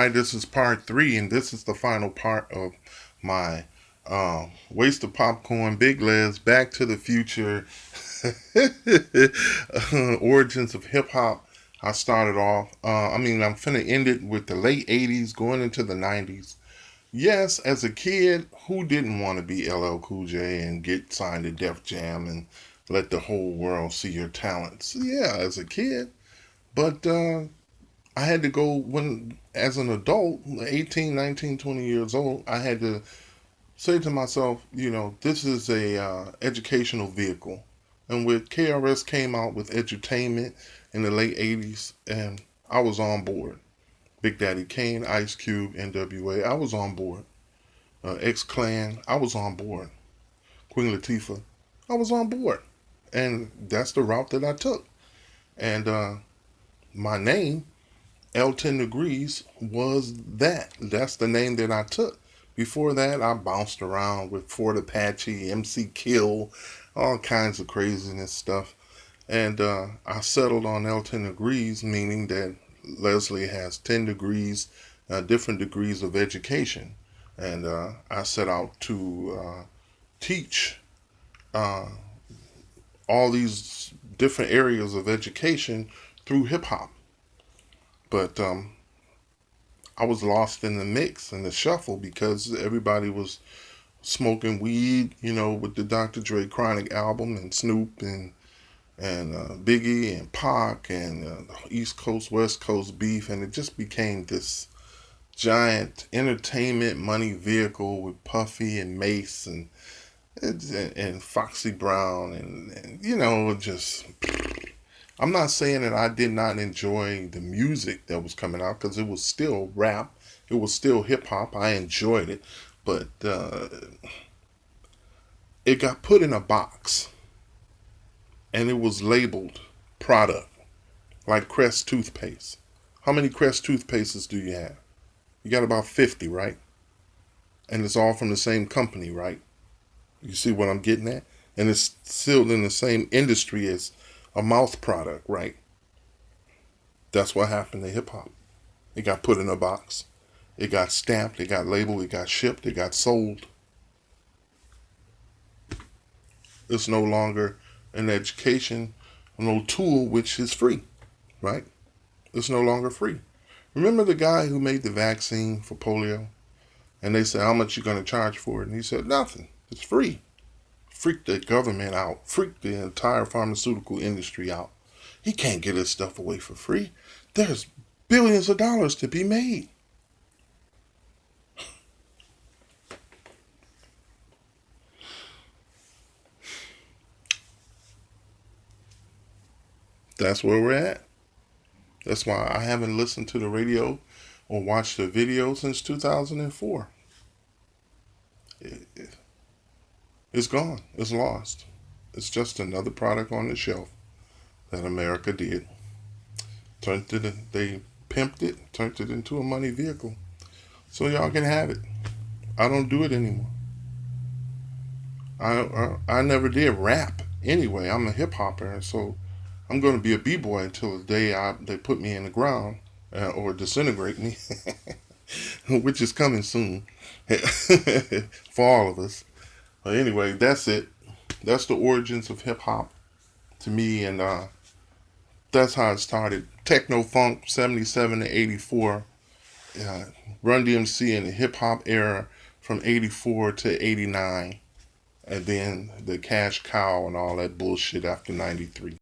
Hi, this is part three, and this is the final part of my Waste of Popcorn, Big Les, Back to the Future, Origins of Hip Hop. I started off, I'm finna end it with the late 80s, going into the 90s. Yes, as a kid, who didn't want to be LL Cool J and get signed to Def Jam and let the whole world see your talents? Yeah, as a kid. But I had to go when, as an adult, 18, 19, 20 years old, I had to say to myself, this is a educational vehicle. And with KRS came out with edutainment in the late 80s, and I was on board. Big Daddy Kane, Ice Cube, NWA, I was on board. X Clan, I was on board. Queen Latifah, I was on board. And that's the route that I took. And my name L10 Degrees was that. That's the name that I took. Before that, I bounced around with Fort Apache, MC Kill, all kinds of craziness stuff. And I settled on L10 Degrees, meaning that Leslie has 10 degrees, different degrees of education. And I set out to teach uh, all these different areas of education through hip hop. But I was lost in the mix and the shuffle because everybody was smoking weed, with the Dr. Dre Chronic album and Snoop and Biggie and Pac and East Coast West Coast beef, and it just became this giant entertainment money vehicle with Puffy and Mace and Foxy Brown and just I'm not saying that I did not enjoy the music that was coming out because it was still rap, it was still hip hop. I enjoyed it, but it got put in a box and it was labeled product, like Crest toothpaste. How many Crest toothpastes do you have? You got about 50, right? And it's all from the same company, right? You see what I'm getting at? And it's still in the same industry as a mouth product, right? That's what happened to hip hop. It got put in a box. It got stamped, it got labeled, it got shipped, it got sold. It's no longer an education, no tool which is free, right? It's no longer free. Remember the guy who made the vaccine for polio? And they said, how much you going to charge for it? And he said, nothing. It's free. Freaked the government out. Freaked the entire pharmaceutical industry out. He can't get his stuff away for free. There's billions of dollars to be made. That's where we're at. That's why I haven't listened to the radio or watched the video since 2004. It's gone. It's lost. It's just another product on the shelf that America did. They pimped it, turned it into a money vehicle. So y'all can have it. I don't do it anymore. I never did rap anyway. I'm a hip hopper, so I'm going to be a b-boy until the day they put me in the ground or disintegrate me, which is coming soon for all of us. But anyway, that's it. That's the origins of hip hop to me, and that's how it started. Techno funk, 77 to 84. Uh, Run DMC in the hip hop era from 84 to 89. And then the cash cow and all that bullshit after 93.